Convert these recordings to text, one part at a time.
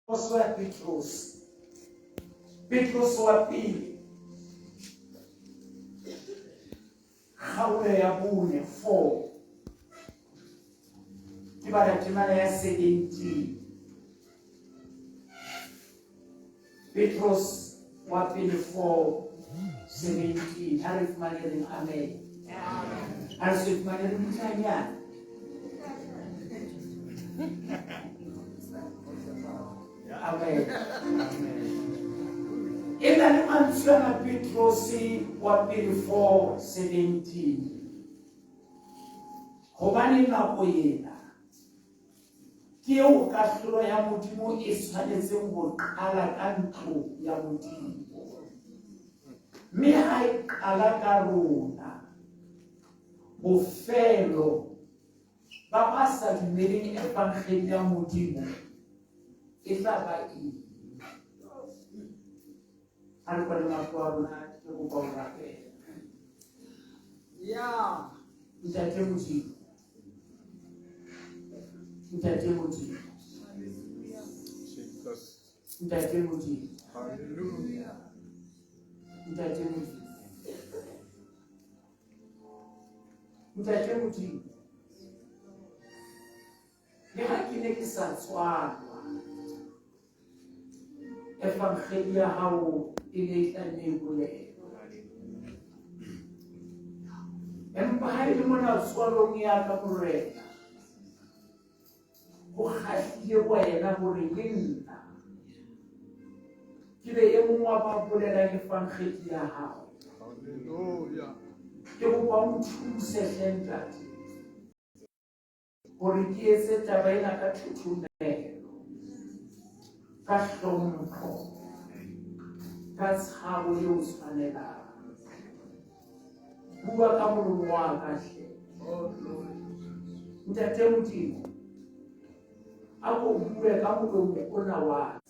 Oso ya Petros. Petros wa pele. Kgaolo ya bone 4. Ke bala temana ya 17. Petros wa pele 4:17. Ha re fumaneng amen. Ha re fumaneng motanyana. Amen. Ena le mantswe a Petros wa pele 4:17. Hobane nako ena ke eo kahlolo ya Modimo e tshwanetseng ho qala ka ntlo ya Modimo. Mme ha e qala ka rona, bofelo ba ba sa dumeleng evangeli ya Modimo e tla ba eng? Ha re kwa le mafoko a rona ke go ba o rapela. Ntate Modimo. Ntate Modimo. Ntate Modimo. Hallelujah. Ntate Modimo. Ntate Modimo. Le ha ke ne ke sa tshwarwa, evangeli ya hao e ne e tlanne e bolelwa. Empa ha e le mona tshwarong ya ka morena, ho kgahlile wena hore le nna ke be e mong wa ba bolelang evangeli ya hao. Hallelujah. Ke kopa o nthuse hle ntate hore ke etse taba ena ka thuthumelo, ka hlompho, ka tshabo eo tshwanelang. Bua ka molomo wa ka hle. Ntate Modimo, a ko bue ka molomo ona wa ka.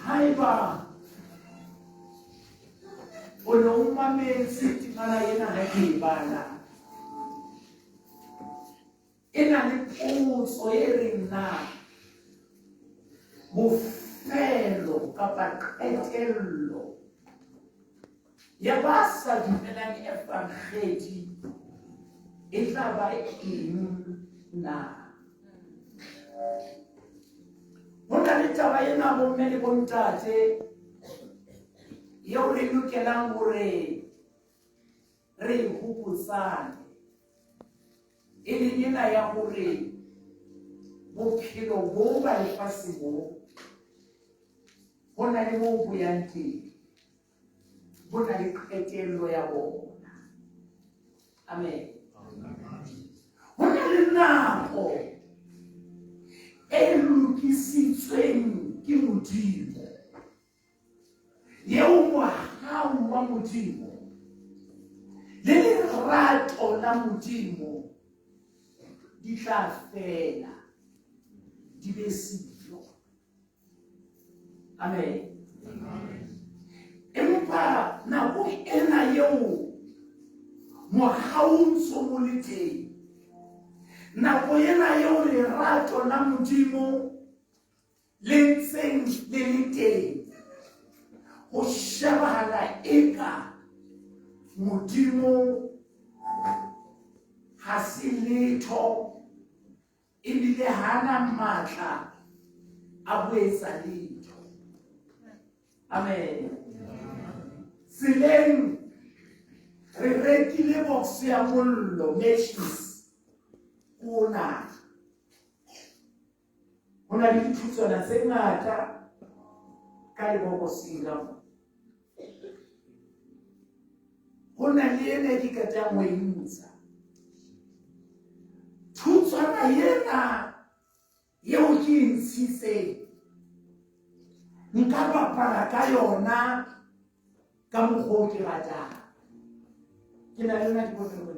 Haeba o ne o mametse temana ena ha ke e bala, e na le potso e reng na bofelo kapa qetello ya ba sa dumelang evangeli e tla ba eng na? Ho na le taba ena bomme le bontate eo re lokelang hore re hopotsane, e leng ena ya hore bophelo bo ba lefatshe bo ho na le moo bo yang teng, bo na le qetello ya bona. Amen. Ho na le nako e lokisitsweng ke Modimo, eo mohau wa Modimo le lerato la Modimo di tla fela, di be siyo. Amen. Empa nako ena eo mohau o ntso mo le teng, nako ena eo lerato la Modimo le ntseng le le teng, ho shebahala eka Modimo ha se letho ebile hana matla a ho etsa letho. Amen. Tseleng re rekile box ya mollo, matches. Ona ho na le dithutswana tse ngata ka lebokoseng la mo. Ho na le ene di katang ho intsha. Thutswana ena eo ke ntshitseng, nka bapala ka yona ka mokgwa o ke ratang. Ke na le yona dipotso. Amen.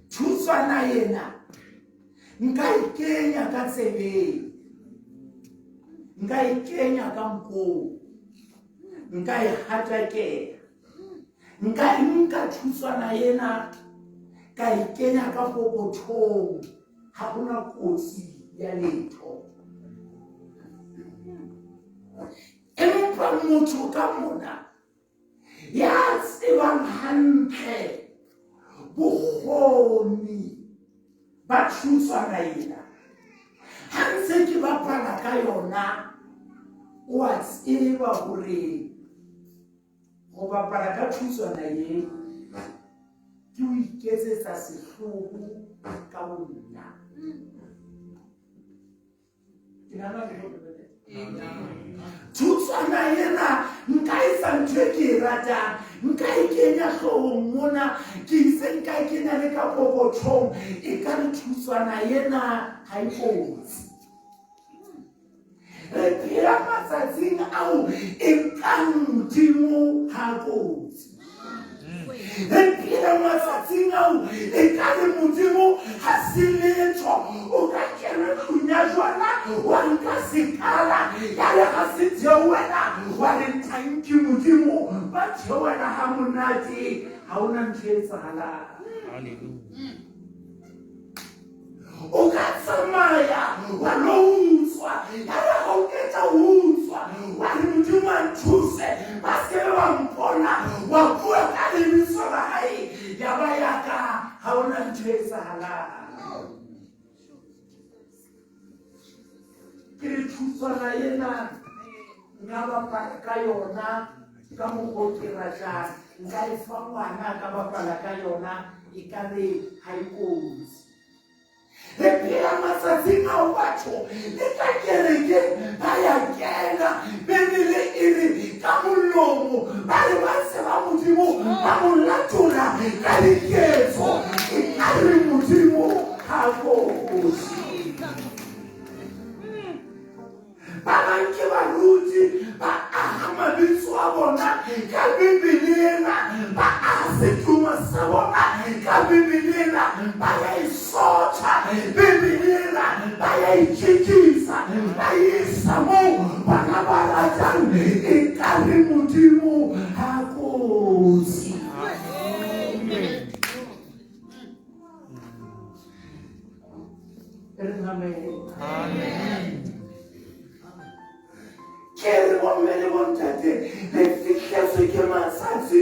Thutswana ena nka ikenya ka tsebeng, nka ikenya ka nkong, nka e hatakela, nka thutswana ena ka ikenya ka pokothong ha hona kotsi ya letho. Empa motho ka mona ya tsebang hantle bokgoni ba thusana ena, ha ntse ke bapala ka yona o a tseba hore go bapala ka thusana ye ke o iketsetsa sehloho ka bonna. Thusana ena nka isa ntho e ke e ratang, nka e kenya hloohong mona, ke ise nka e kenya le ka pokothong, e ka re thusana ena ha e kotsi. Re phela matsatsing ao e kang Modimo ha kotsi. Re phela matsatsing ao e ka re Modimo ha se letho, o ka kena tlung ya jwala wa nka sekala ya re ga se theowela wa re thanki Modimo ba theowela ha monate ha ona ntho e etsahalang. O ka tsamaya wa lo utswa ya re ga o ketsa utswa wa re Modimo a nthuse ba se ba mpona wa bua ka lebitso la hae ya ba yaka ha ona ntho e etsahalang. Ke re thusana ena nka bapala ka yona ka mokgwa ke ratang, nka e fa ngwana ka bapala ka yona e ka re ha e kotsi. Re phela matsatsing ao batho le ka kereke ba ya kena bebele e re ka molomo ba re ba tseba Modimo ba mo latola ka diketso e ka re Modimo ha kotsi. Ba bang ke baruti ba aha mabitso a bona ka Bibele ena, ba aha setuma sa bona ka Bibele ena, ba ya isotha Bibele ena, ba ya itjekisa ba isa moo bana ba ratang e ka re Modimo ha kotsi. Amen. Ke bomme le bontate le fihletswe ke matsatsi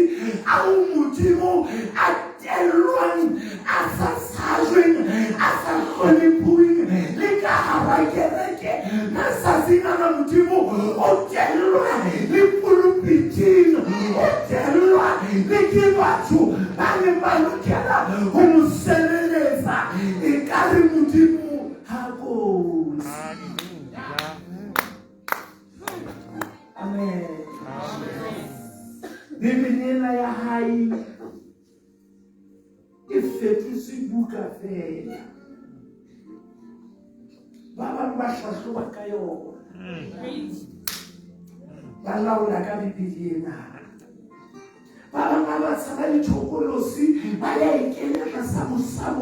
ao Modimo a tellwang, a sa tshajweng, a sa hlonephuweng le ka hara kereke. Matsatsing ana Modimo o tellwa le pulpiting, o tellwa le ke batho ba ne ba lokela ho mo sebeletsa e ka re Modimo ha kotsi. Amen. Bibele ena ya hae e fetotswe buka fela. Ba bang ba hlahloba ka yona, ba laola ka Bibele ena. Ba bang ba tshaba dithokolosi ba ya ikenya ka samo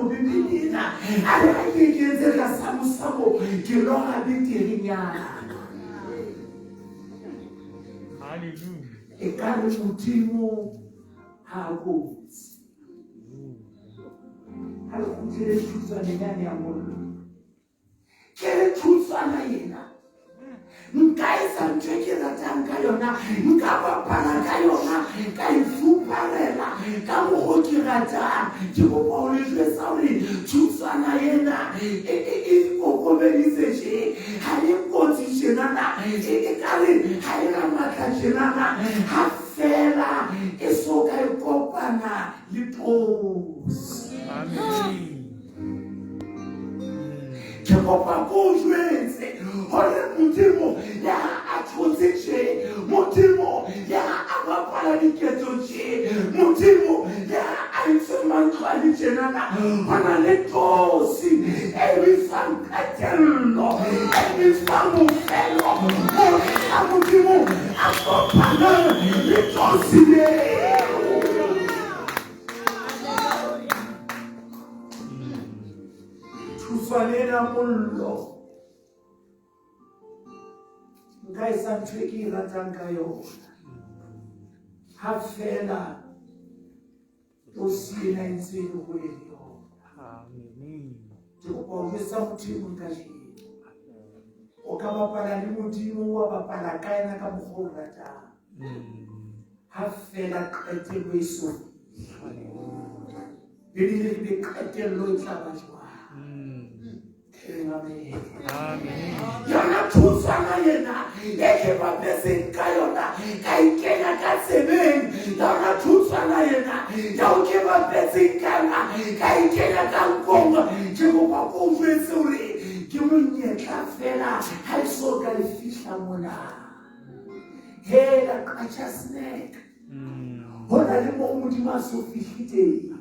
Bibele ena, a re ha ke ikentse ka samo ke lora beterenyana. E ka re Modimo ha kotsi. Ha re kgutlele thusane yane ya mollo, ke re thusana ena nka etsa ntho e ke ratang ka yona, nka bapala ka yona, ka e fuparela ka mokgwa ke ratang. Ke kopa ho le jwetsa hore thusana ena e kokobeditse tje, ha e kotsi tjenana, e ka re ha e na matla tjenana, ha fela e soka e kopana le tosi. Ke kopa ko jwetse hore Modimo ya a thotse tje, Modimo ya a bapala diketso tje, Modimo ya a ntse mantlwane tjenana, hona le tosi e bitswang kgatello, e bitswang bofelo, hore Modimo a kopana le tosi eo. Thuswanena mollo nka isa ntho e ke e ratang ka yona, ha fela tosi ena e ntse e le ho yona. Ke kopa ho jwetsa Modimo kajeno. O ka bapala le Modimo, wa bapala ka yena ka mokgwa o ratang. Ha fela qetello e so Bebile re be qetello e tla ba jwang. Amen. Yona thusana yena e ke ba beseng ka yona ka ikenya ka tsebeng. Yona thusana yena ya o ke ba beseng kana ka ikenya ka nkonga. Ke kopa ko jwetse hore ke monyetla fela ha e so ka le fihla mona. He la qacha snack. Hona le mo Modimo a so fihlile.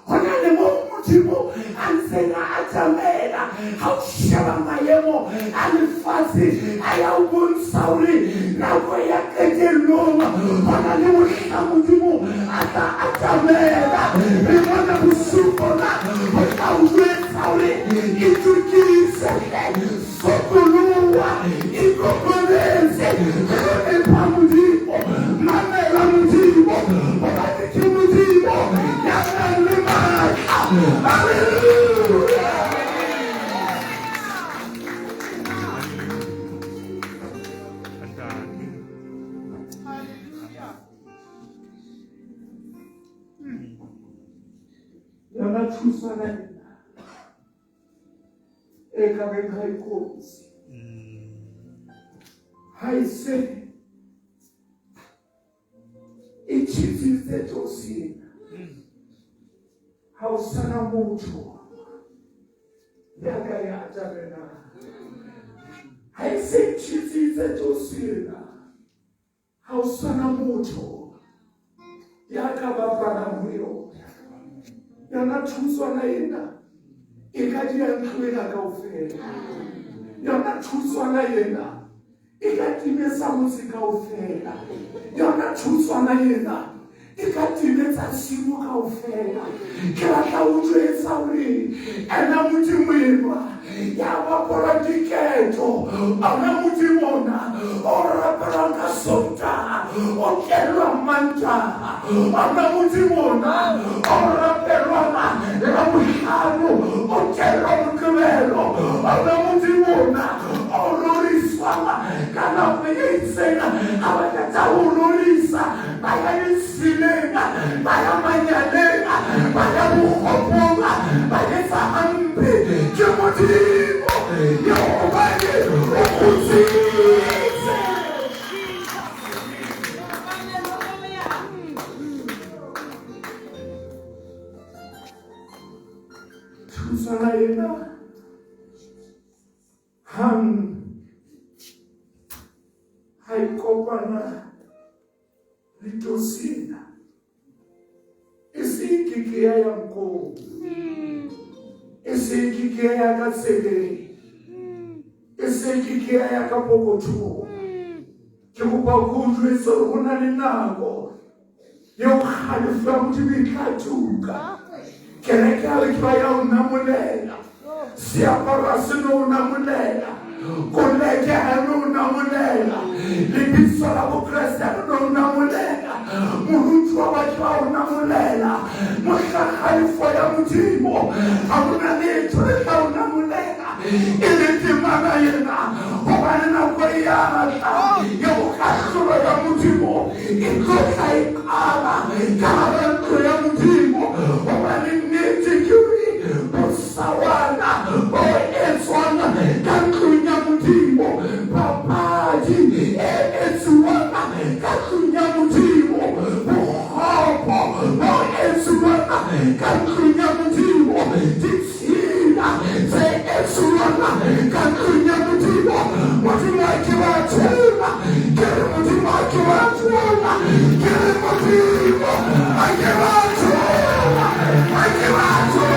Hona le mo Modimo a ntseng a tsamela ha o sheba maemo a lefatshe a ya o bontsha hore nako ya qetellong. Hona le mohla Modimo a tla a tsamela re bona bosupo na ho tla o jwetsa hore itukise sokoloha ikokoletse re pa Modimo mamela Modimo hobane ke Modimo ya nang le matla. Hallelujah. Yona thusana yena e ka beng ha ikotsi ha e se e tshitsitse tosina ha o sana motho ya ka ya tjabela ha e se e tshitsitse tosina ha o sana motho ya ka bapala ho yona. Yona thusana yena e ka dia ntlo ena kaofela. Yona thusana yena e ka timesa motse kaofela. Yona thusana yena e ka timetsa simo kaofela. Ke batla o jwetsa hore ena Modimo enwa ya bapala diketo. Ona Modimo ona o rapela ka Sontaha o kelwa Mantaha. Ona Modimo ona o rapelwa Labohlano o kelwa Moqebelo. Ona Modimo ona o roriswa ka nako e itseng a batla tsa ho rorisa ba ya ditseleng ba ya manyaleng ba ya bokgopong ba etsa hampe. Ke Modimo Yehova o kgutsitse. Thusana yena hang ha ikopana le tosina e se ikikeya ya nko e se ikikeya ya ka tsebeng e se ikikeya ya ka pokotho. Ke kopa ko jwetsa hore ho na le nako eo kgalefa Modimo e tla tuka. Kereke ha le tla ya o namolela seaparo se no namolela koleke ha no namolela lebitso la bokreste ha no namolela moruti wa batho ba o namolela mohlakgalefo ya Modimo ha hona letho le tla o namolela e le temana yena hobane nako e ya rata ya bokahlolo ya Modimo e tlo tla e qala ka hara ntlo ya Modimo hobane nnete ke hore bosawana bo etswana ka ntlong ya Modimo. Papadi e etsuwana ka ntlong ya Modimo. Bokgopo bo etsuwana ka ntlong ya Modimo. Ditshila tse etsuwana ka ntlong ya Modimo. Modimo a ke ba thula ke re Modimo a ke ba thula ke re Modimo a ke ba thula a ke ba thula.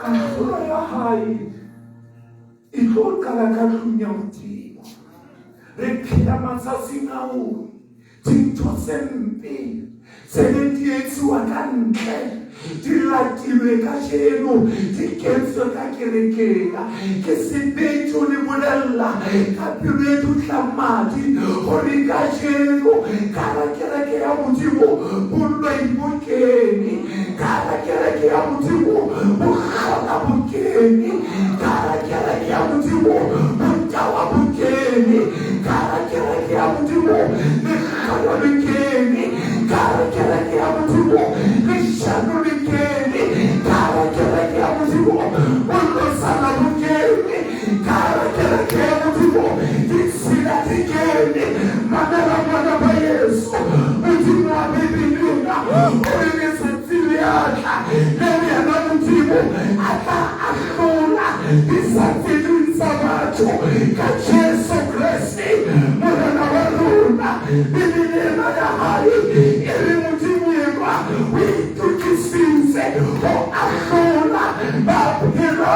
Kahlolo ya hae e tlo qala ka tlung ya Modimo. Re phela matsatsing ao dintho tse mpe tse neng di etsuwa ka ntle di latilwe ka jeno di kentswe ka kerekeng ke sebetso le bolella ka pelo e dutlamadi gore ka jeno ka ra kereke ya modimo bollo ibokene ka ra kereke ya modimo bokgona bokene ka ra kereke ya modimo botawa bokene ka ra kereke ya modimo lekgalo lekene ka ra kereke ya modimo leshano lekene ka ra kereke ya modimo bolosana bokene ka ra kereke ya modimo ditsela dikene mamela mwana ba Yesu modimo wa Bibelina ore letsatsi le atla le wena modimo a tla ahlola disatseding tsa batho ka Jesu Kriste morena wa rona Bibelina ya hae e re modimo ema o itukisitse go ahlola baphelo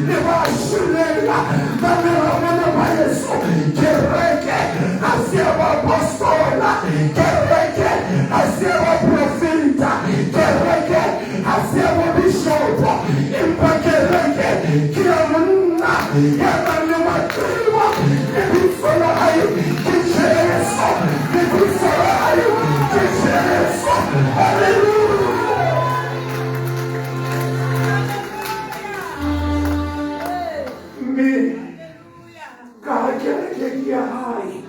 le bashulela mamela mwana ba Yesu kereke asiya apostola kereke asiya profeta kereke asiya bishop impa kereke kiamuna yamane matriwa ebisolo ayo kicheso ebisolo ayo kicheso hallelujah me ka kereke ya hai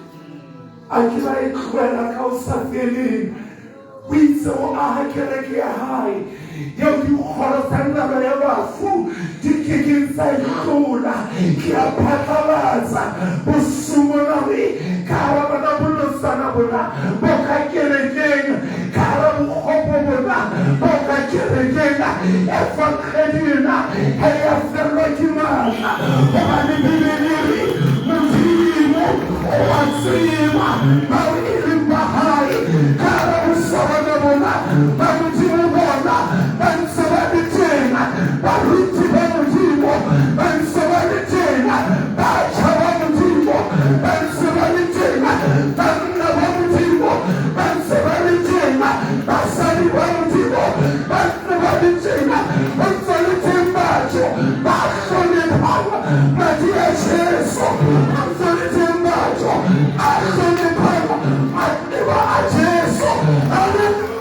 akila ikhwela ka usafeli witse o aha kereke ya hai yo di kholo sanna ba ya bafu dikeke tsa ikhola ke a phatlalatsa bosumona re ka ra bana bolosana bona boka kerekeng ka ra bokgopo bona boka kerekeng e fakredina he ya ferwa ke mana ba le bibeli modimo o wa tsima ba ile bahai ka ra usana bona ba modimo bona ba ntse ba ditena ba ruti ba modimo ba ntse ba ditena ba tshaba modimo ba ntse ba ditena ba nna ba modimo ba ntse ba ditena ba sali ba modimo ba nna ba ditena ba ntse ba ditena ba hlole phawa ba dia Jesu ba ntse ba ditena ba hlole phawa ba nna ba Jesu hallelujah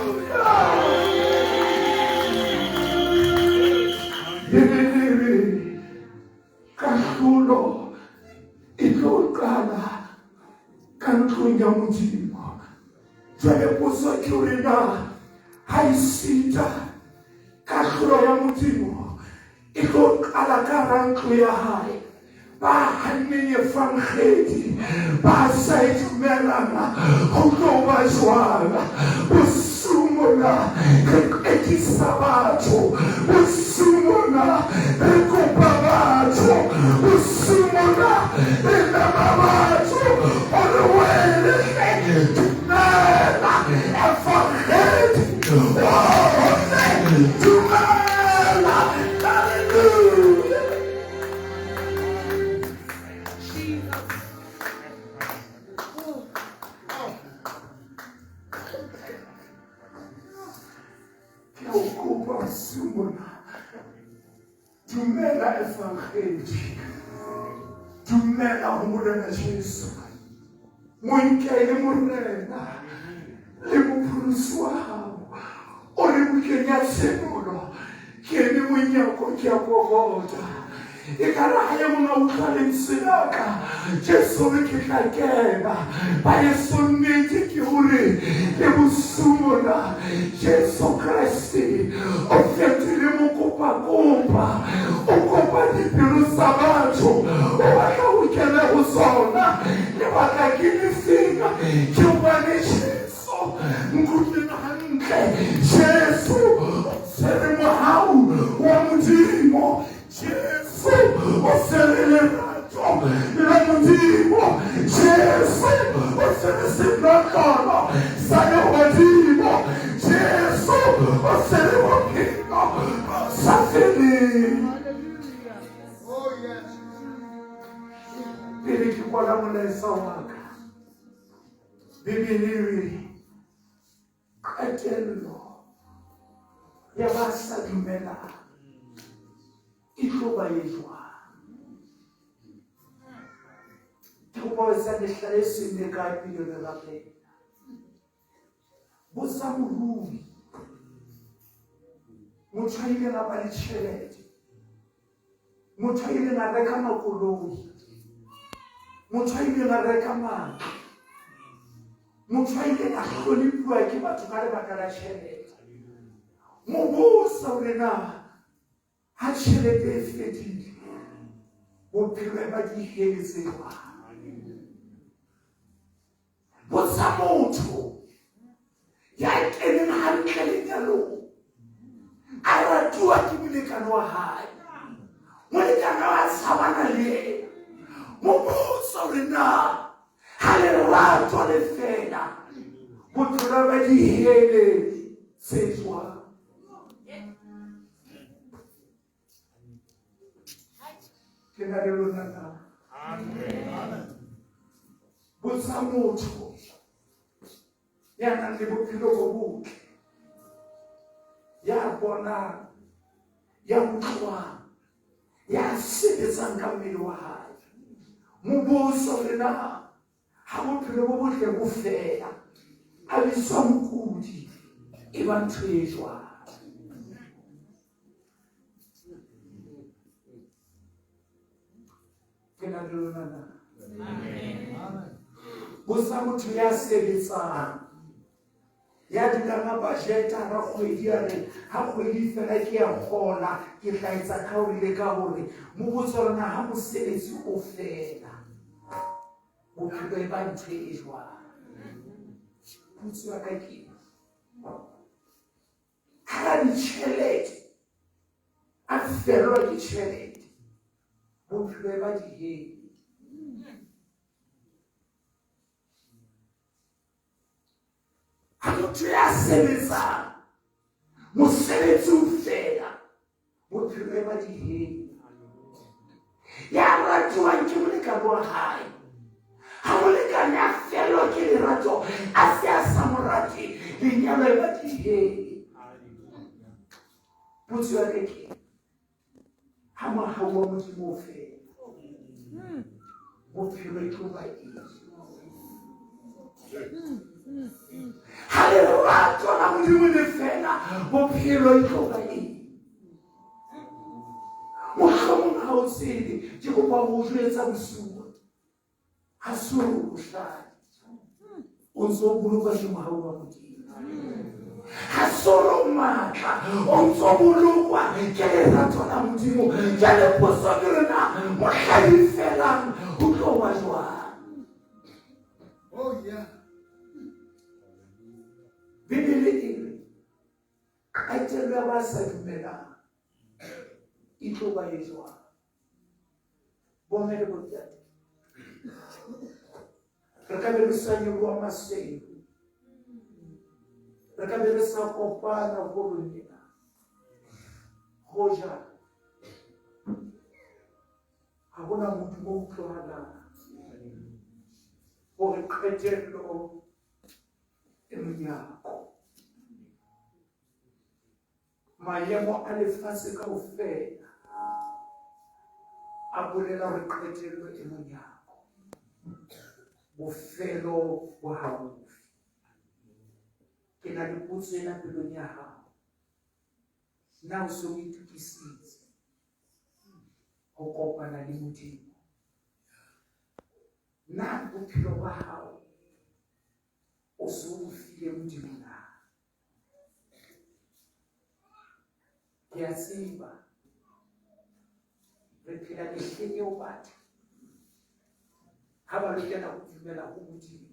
kahlulo itlokala ka ntlong ya modimo jwale potso ke hore na ha isita kahlulo ya modimo e tlo qala ka hara ntlo ya hae ba hanyenyefangedi ba sa itumelana ho tlo ba jwala bosumona re ekisa batho bosumona re kopa batho bosumona re nama batho ore wele tumela efangedi tumela hallelujah Sumona tumela efangedi tumela ho morena Jesu monkele morena le mopholosi wa hao o re bukenya tshemolo ke ene monyako ke a kokota e ka ra ya mona utlwa lentswe laka Jesu re ke tla kena ba Yesu nnete ke hore le bosumona Jesu Kriste o fetile mo kopa o kopa dipelo tsa batho o batla ho kena ho sona le batla ke lefinga ke bane Jesu nkutlwela hantle Jesu sere mo hao wa modimo Jesu o sere lerato la modimo Jesu o sere seplakolo sa yo modimo Jesu o sere bophelo sa fele oh yes pele ke kwala molaetsa wa ka Bibele re qetello ya ba sa dumela e tlo ba e jwang. Ke go botsa lehla le seng ka pele le gape botsa morui motho a ileng a ba le tšhelete, motho a ileng a reka makoloi, motho a ileng a reka matlo, motho a ileng a hloniphiwa ke batho ka lebaka la tšhelete. Mo botsa gore na ha tšhelete e fedile bophelo ba di heletse jwang. Botsa motho ya keneng hantle lenyalong a ratiwa ke molekane wa hae, molekane wa tshabana le yena. Mo botsa gore na ha lerato le fela bophelo ba di heletse jwang. Ke na le lona na. Botsa motho ya nang le bophelo bo botle, ya bonang, ya utlwang, ya sebetsang ka mmele wa hae. Mo botsa gore na ha bophelo bo botle bo fela a bitswa mokudi e ba ntho e jwang. Ke na le lona na. Botsa motho ya sebetsang, ya dulang a budget-a ra kgwedi ya re ha kgwedi fela ke ya kgola ke tla etsa ka hore ka hore mo botsa gore na ha mosebetsi o fela bophelo e ba ntho e jwang. Potso ya ka ke ha ditjhelete a felwa ke tjhelete bophelo e ba di hei. Ha motho ya sebetsang mosebetsi o fela bophelo e ba di hei. Ya ratiwang ke molekane wa hae, ha molekane a felwa ke lerato a se a sa mo rate lenyalo e ba di hei. Potso ya ka ke ha mohau wa Modimo o fela bophelo e tlo ba eng. Ha lerato la Modimo le fela bophelo e tlo ba eng. Mohlomong ha o tsebe ke kopa ho jwetsa bosiu ha se o hlale o ntso o boloka ke mohau wa Modimo. Ha solo matla o ntso bolokwa ke lerato la Modimo. Jwale potso ke re na mohladi felang ho tlo ba jwang. Oh yeah. Bibele e re kaitelo ya ba sa dumelang e tlo ba e jwang. Bomme le bontate re ka be re sa nyoloha masego, re ka be re sa kopana ho rona ho ja ha hona motho mo utlwahalang hore qetello e monyako. Maemo a lefatshe kaofela a bolela hore qetello e monyako, bofelo bo haufi. Ke na le potso ena pelong ya hao, na o se o itukisitse ho kopana le Modimo? Na bophelo ba hao o se o file Modimo na? Ke a tseba re phela lehleng eo batho ha ba lokela ho dumela ho Modimo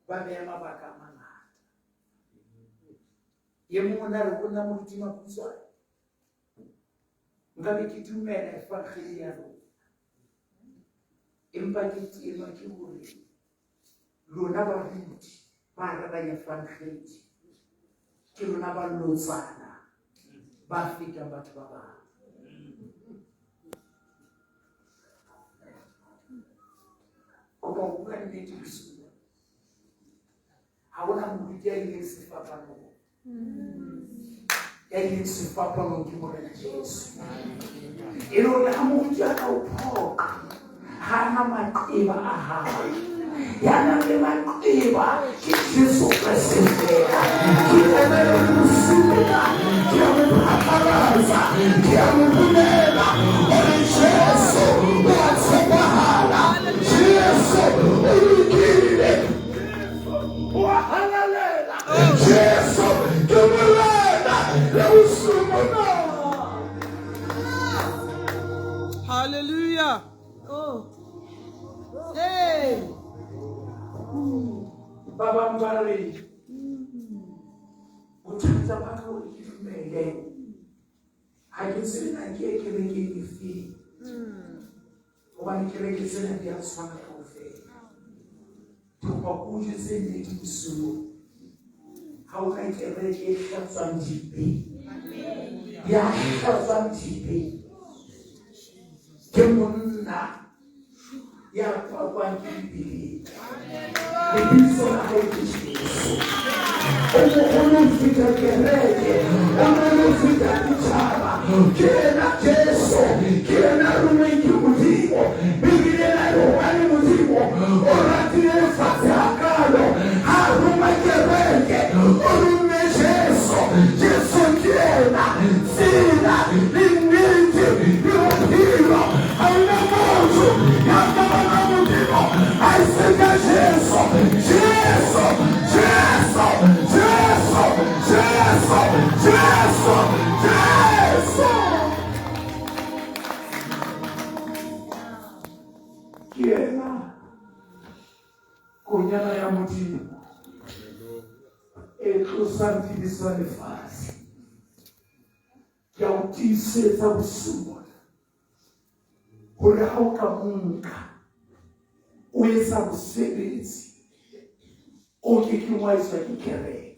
ba beha mabaka a mangata. Ye mongwe na re bona Modimo a putswa nka be ke dumela efakgele ya rona, empa ke tenwa ke hore lona ba ruti ba rabanya efakgele ke lona ba lotsana ba feta batho ba bang. Kopa ho bua nnete bosiu, ha hona moruti ya ileng sefapanong Yayin sefapano ke morena Jesu e le hore ha mo ja ka o phoka hana maqeba a hae yana le maqeba ke Jesu Kriste ke emela musika ke amphapalaza ke amphumela ore Jesu wa tsebahala Jesu ulikile wa halalela Jesu ke molena le usumona. Hallelujah. Oh. Hey. Baba Mbari. Uthatha bakho ikimele. Hakusina ngeke ngiyifi. Ngoba ngikele sena ngiyasifana kafe. Thoba kuje sendeki isulo. Hauka ikereke hlatswandipe. Ya hlatswandipe. Ke monna ya kwa ngibili. Ibiso la Jesu. Onofika kereke, onofika kichaba. Kena Jesu, kena rumengi muzimo. Biblia na Yohani muzimo. Oratile fase hakalo. Haruma kereke, orume Jesu. Jesu kena, sina, limiti, limpiro. Haina moto, yakabana muzimo. Aiseka Jesu, Jesu, Jesu, Jesu, Jesu, Jesu, Jesu. Kiena kunyana ya mutimo etlosantiliswa lefase ya utisetsa bosumona gore ga o ka monka o etsa bosebetsi o ke ke wa iswa ke kereke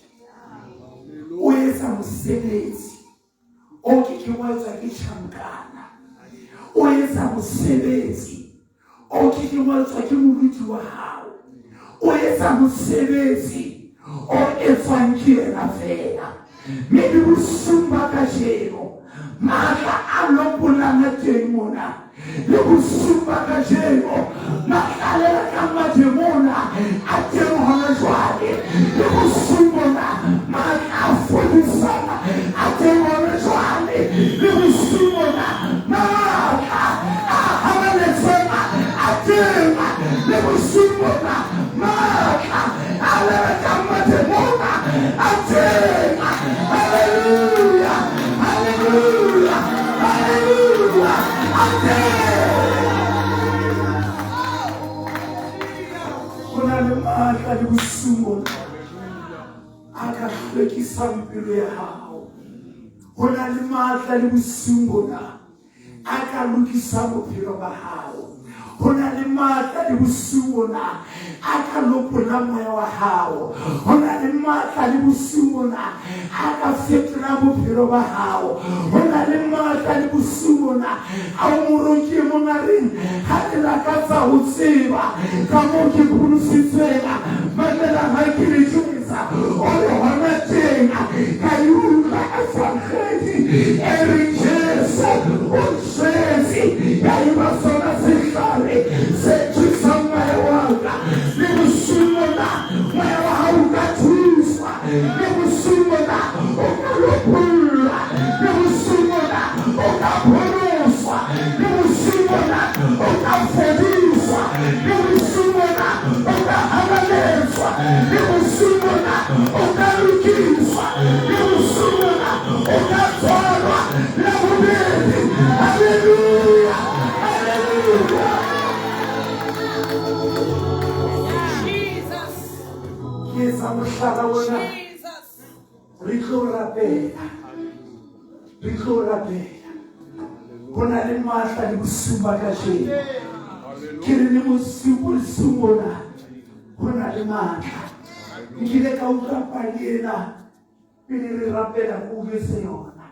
o etsa mosebetsi o ke ke wa iswa ke tšhankana o etsa mosebetsi o ke ke wa iswa ke moruti wa hao o etsa mosebetsi o etswang ke yena fela mme le bosumba ka jeno maatla a lopolana teng mona le bosumba ka jeno matlalela ka mademona a teng hona jwale le bosumbona maatla a fodisana a teng hona jwale le bosumbona maatla a habaletsana a teng le bosumbona maatla a lereka mademona a teng. Hallelujah, hallelujah, hallelujah, a teng. Kuna le maatla le bosumbona a ka hlwekisang pelo ya hao. Kuna le maatla le bosumbona a ka lokisang bophelo ba hao. Hona le maatla le bosumbona a ka lopola moya wa hao. Hona le maatla le bosumbona a ka fetola bophelo ba hao. Hona le maatla le bosumbona a o moroki monareng ha le lakatsa ho tseba ka moo ke bunositsweng mamela ha ke le jwetsa o le hona teng ka iutlwa efangeli e reng Jesu o jwetse ya eba sona sehlare se thusang moya wa ka le bosumbona moya wa hao o ka thuswa le bosumbona o ka lopollwa le bosumbona o ka pholoswa le bosumbona o ka fodiswa le bosumbona o ka habaletswa le bosumbona o ka lokiswa le bosumbona o ka tshwarwa la bobedi. Hallelujah, hallelujah. Yes, I'm a shadow. Ricorda Hona le maatla le bosumba ka jeno. Ke re le bosumbona hona le maatla. Nkile ka utlwa pale ena pele re rapela go bese yona.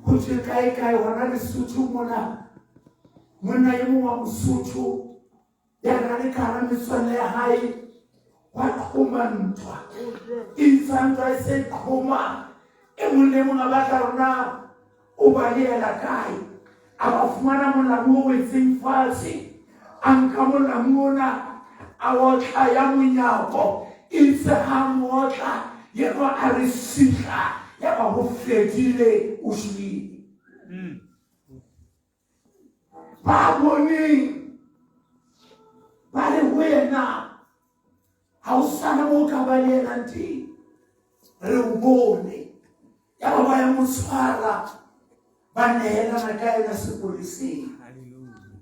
Go tse kae hona Lesotho mona. Monna ye mongwe wa Mosotho ya ra le kara metswalle ya hae Wathoma ntwa. Insantwa esethoma. Emule mong batla rona o balela kae. Abafumana molamu o wetseng fatshe. Anka molamu ona a otla ya monyako. Itse ha motla yena a re sihla ya ba ho fedile o shwile. Ba bone ba le wena ha o sana mo ka balela nteng. Re o bone ya ba ya motshwara ba nehelana ka ena sepoleseng.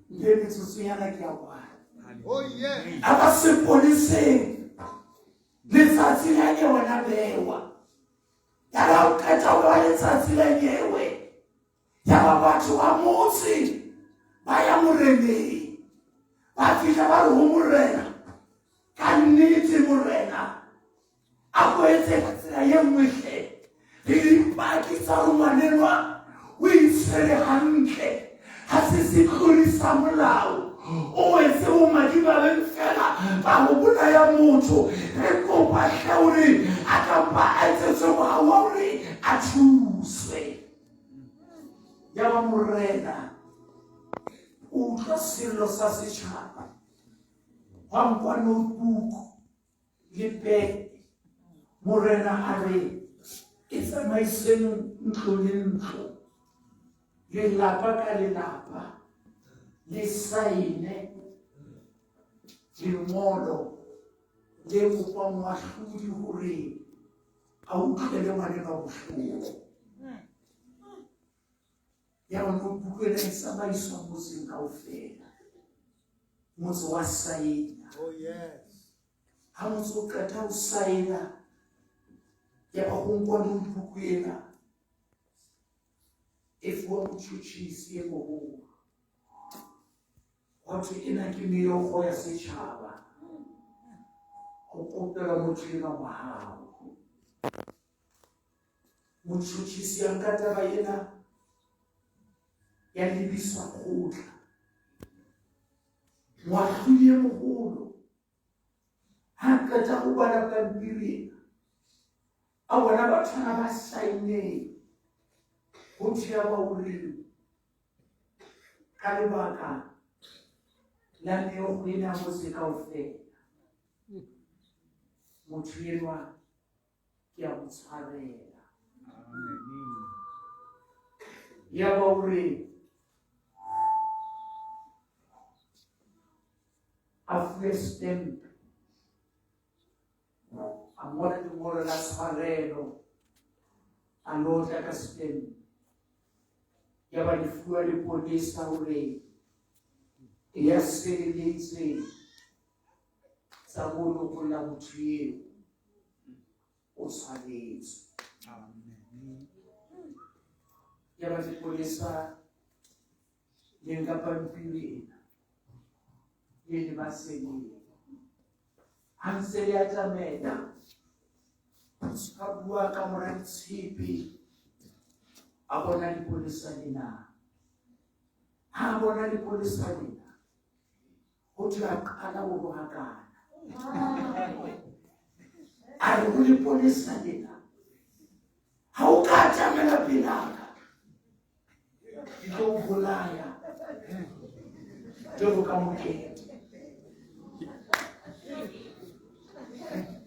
Le metsotsonyana ke a bua. Oh yeah. Aba sepoleseng letsatsi la nyewe na bewa. Ya ba o qeta o ba letsatsi la nyewe. Ya ba batho ba motse ba ya moreneng. Ba fihla ba re ho morena. Ka nnete morena a go etse ka tsela ye nngwe hle. Le dipaki tsa ngwanenwa o itshwere hantle. Ha se se tlodisa molao. O etse o madimabe fela ba go bolaya motho. Re kopa hle hore a ka ba a etsetse ngwaga wa hore a thuswe. Ya ba morena o utlwa sello sa setšhaba. Wa nkwa notebook le pen. Morena a re e tsamaiseng ntlo le ntlo. Lelapa ka lelapa le saene lengolo le kopang moahlodi hore a utlwele ngwanenwa bohloko. Ya ba notebook ena e tsamaiswa motseng kaofela. Motse wa saena. Oh yes. Ha motse o qeta ho saena ya ba go nkwa notebook ena e fuwa motjhutjhisi e moholo. Hothwe ena ke meokgo ya setjhaba. Ho kopela motho ena wa hao. Motjhutjhisi a nka taba ena ya lebiswa kgotla. Moahlodi e moholo ha qeta ho bala pampiri ena a bona bathwana ba saineng. Ho thea ba hore ka lebaka la meokgo ena ya motse kaofela motho enwa ke a mo tshwarela. Ya ba hore a fuwe stamp a ngola lengolo la tshwarelo a lotla ka stamp. Ya ba lefuwa lepolesa hore e ya sebeletse tsa boloko la motho eo o tshwanetse. Ya ba lepolesa le nka pampiri ena le le ba seneng. Ha ntse le atamela a bua ka mora ditshepe a bona lepolesa lena. Ha bona lepolesa lena ho thwe a qala ho rohakana. A re ho lepolesa lena ha o ka atamela pelaka ke tlo o bolaya jwalo ka mokete.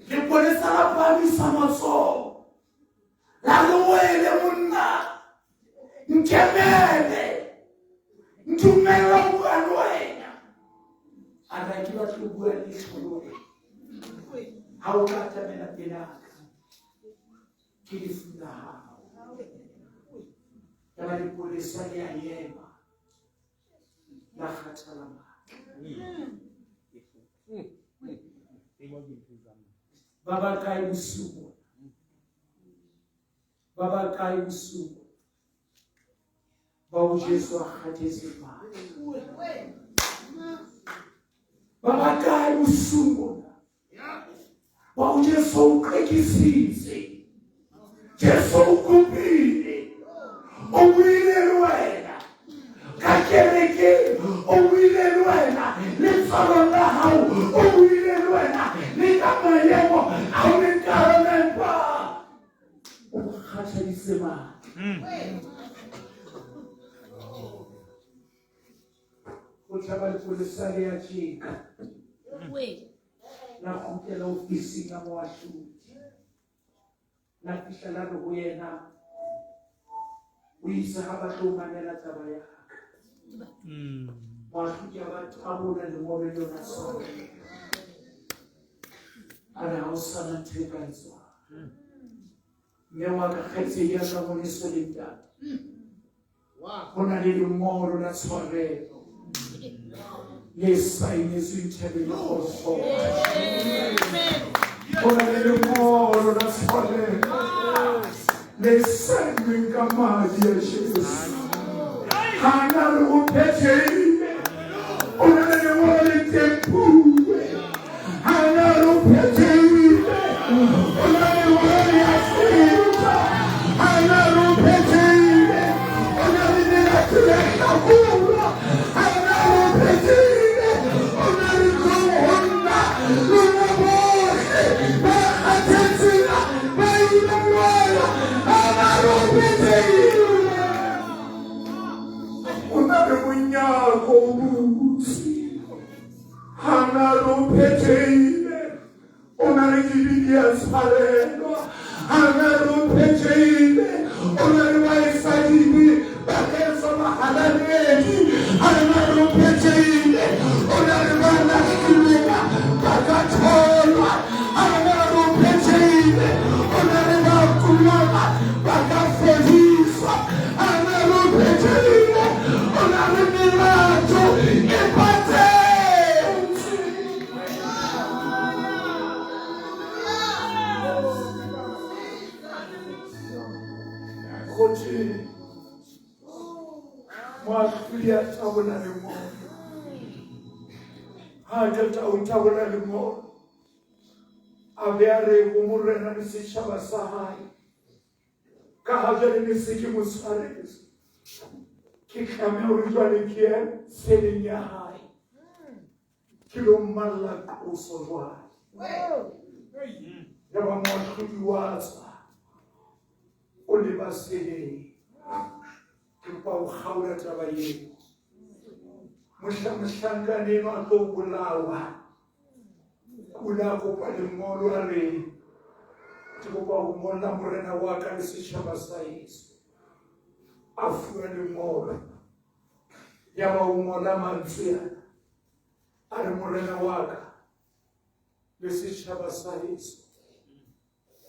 Lepolesa la phamisa matsoho la re wele monna nkemele ntumela ho bua le wena. A re ke batla ho bua le hlolo ha o ka atamela pelaka ke lefu la hao. Ya ba lepolesa le a ema la kgathala matla. Ba ba kae bosiu? Ba ba kae bosiu? Ba o Jesu a kgathetse fatshe. Ba ba kae bosiu? Ba o Jesu o qekisitse. Jesu o kopile. O buile le wena. Ka kereke o buile le wena. Le tshwaro la hao o buile le wena. Le ka semane. Go tlhaba lepolesa le ya tšheka la kgutlela ofising ya moahlodi la fihla la re go yena o itse ga ba tlo mamela taba yaka moahlodi a ba tabola lengolo le yona sona a re ga o sana ntho e ka etswang mme wa ka kgaitsedi ya ka ngweso le ntate go na le lengolo la tshwarelo le saenetsweng thabeng ya kgotso go na le lengolo la tshwarelo le saennweng ka madi ya Jesu ga na re go phethile o na le lengolo le tempuwe ga na re go phethile o na le lengolo le ya feta ga na re go phethile o na le lelato le tlhakula ga na re go phethile o na le tlhogonna lona botlhe ba kgathetsela ba ile lwana ga na re go phethile o na le monyako o botse ga na re go phethile o na le dibidi ya tshwarelwa ga na re go phethile o na le baesadimi ba ketsa mahalanedi ga na re go phethile o na le balahlilwa ba ka tholwa ga na re go phethile o na le bakulama ba ka fodiswa ga na re go phethile o na le melato e patetse Gotse moahlodi a tabola lengolo ga jeta o tabola lengolo a be a re go morena le setšhaba sa gae ka ga jale le se ke motshwaretse ke tlame gore jale ke ye tseleng ya gae ke lo mmalla qoso jwale ya ba moahlodi wa tswa o leba seleng ke kwa o kgaola taba eo mohlankane a tlo bolawa kula kopa lengolo a re ke kopa go molla morena wa ka le setšhaba sa Yesu a fuwa lengolo ya ba o mola mantswe a re morena wa ka le setšhaba sa Yesu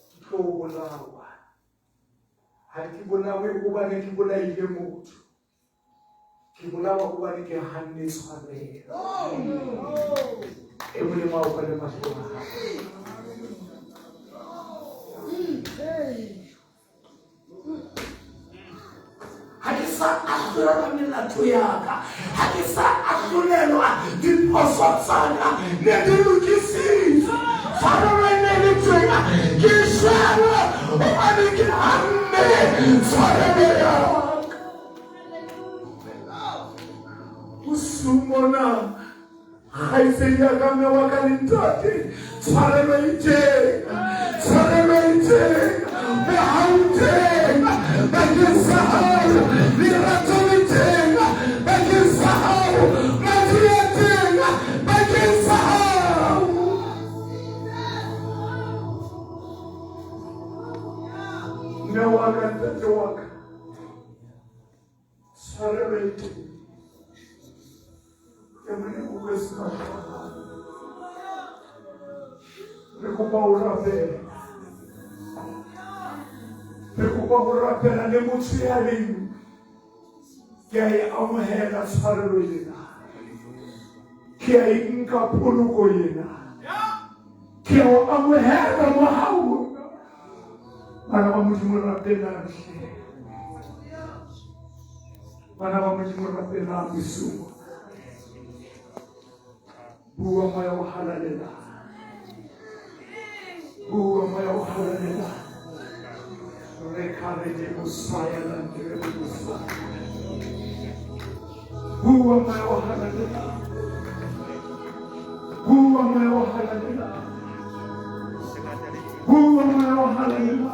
ke tlo bolawa ga ke bolawe gobane ke bolaile motho ke bolawa gobane ke ganne tshwarelo e molemo wa ka le matlhong a gago ga ke sa ahlolelwa melato yaka ga ke sa ahlolelwa diphoso tsaka ne di lokisitswe tshwarelo e ne le tswena ke shalo gobane ke ganne tshwarelo yaka o sumona kgaitsedi ya ka mme wa ka le ntate tshwarelo e teng tshwarelo e teng behau teng bakeng sa gago lerato le teng bakeng sa gago madi a teng bakeng sa gago mme wa ka ntate wa ka tshwarelo e teng re kopa go rapela le motho ya leng ke a e amogela tshwarelo ena ke a e nka poloko ena ke a o amogela mo gaona bana ba modimo rapelang bana ba modimo rapelang mesumo bua moya o halalela bua moya o halalela re kare le mosaya la ndere mosaya bua moya o halalela bua moya o halalela bua moya o halalela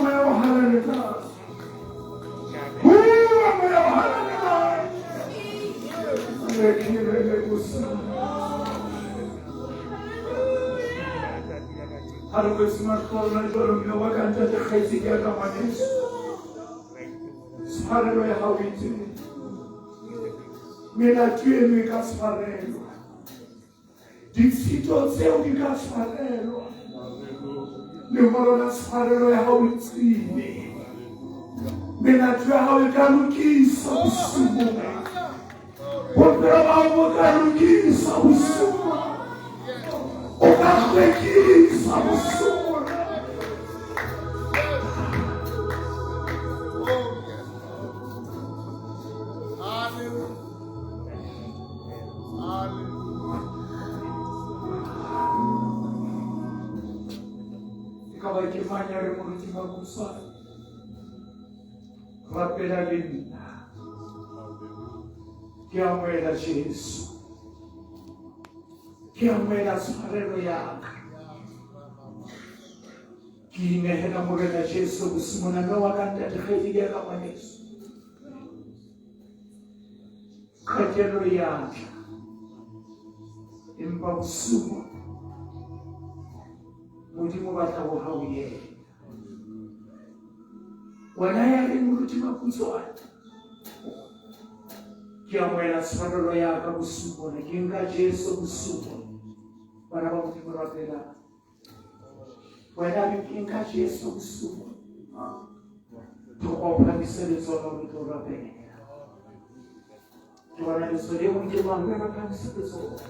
moya wa haleluya. Hua moya wa haleluya. Lekile kusema. Harus smartphone na dorong nawa kanta te khaisi kya kamanis. Haleluya hawiti. Mina tuye mi kasparelo. Difito tseo di kasparelo. Nimorona sparelo ya hawiti. Mina tuye hawikalukisa usumu. Popera hawikalukisa usumu. Okakwekisa usumu. Ikawakifanya remurutima kusali. Rapela linda. Kiamwela Yesu. Kiamwela sparelo yaka. Kinehena murena Yesu kusimuna noa kanda tekhediga kama Yesu. Kajelo yaka. Imba usumu. Mudimu batawo hawiye. Wanaya remurutima kusali. Kiamwela sparelo yaka kusimuna. Kinga Yesu kusimuna. Para mudimu rapela. Whether you think that Yesu kusimuna. Tukopla misele zono mitora bene. Tuwana misole unjema ngana kamisele zono.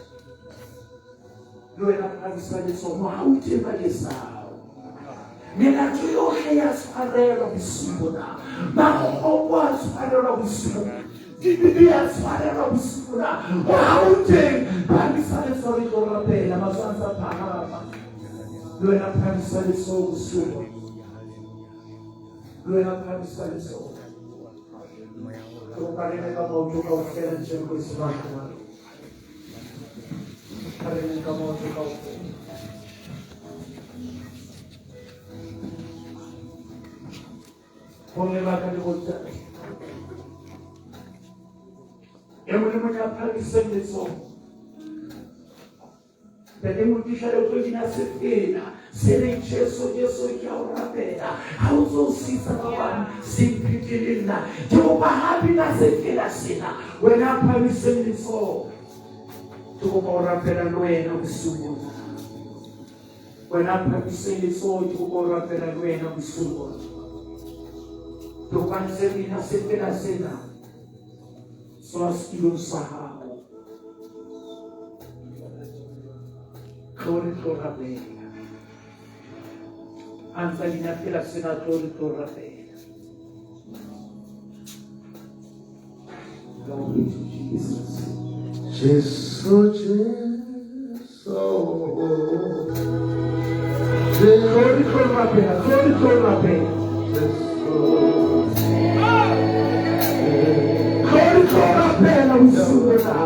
Luena kamisele zono mahauti bagesao. Nena tuyo heya sparelo kusimuna. Mahowa sparelo kusimuna. Dibibia sparelo kusimuna. Mahauti kamisele zono mitora bene. Masansa panama. Luena kamisele zono kusimuna. Luena kamisele zono. Karena kamu juga ukiran jenggo Islam. Karena kamu juga boleh makan di kota. Yang menyapa Islam itu. Jadi mungkin saya itu dinasihkan. Sering Yesus que aura pena, hauzosisa babana, simpitilina, Jehovah happy na sekela sina, wena pamiseni so, Jehovah aura pena noena usumu, wena pamiseni so, Jehovah aura pena noena usumu, Jehovah seni na sekela sina, so askilun sahau, kore tora pena. Anzalina pela senatore Torrapena. Glory to Jesus. Jesus. Glory Torrapena, glory Torrapena. Glory Torrapena, usura.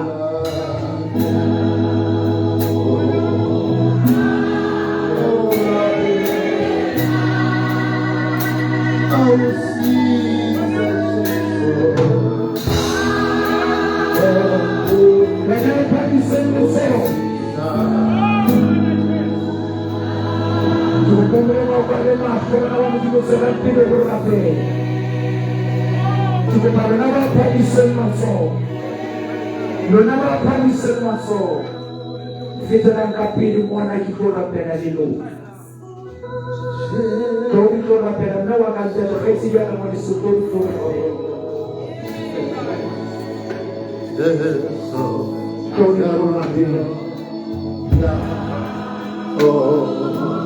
Oh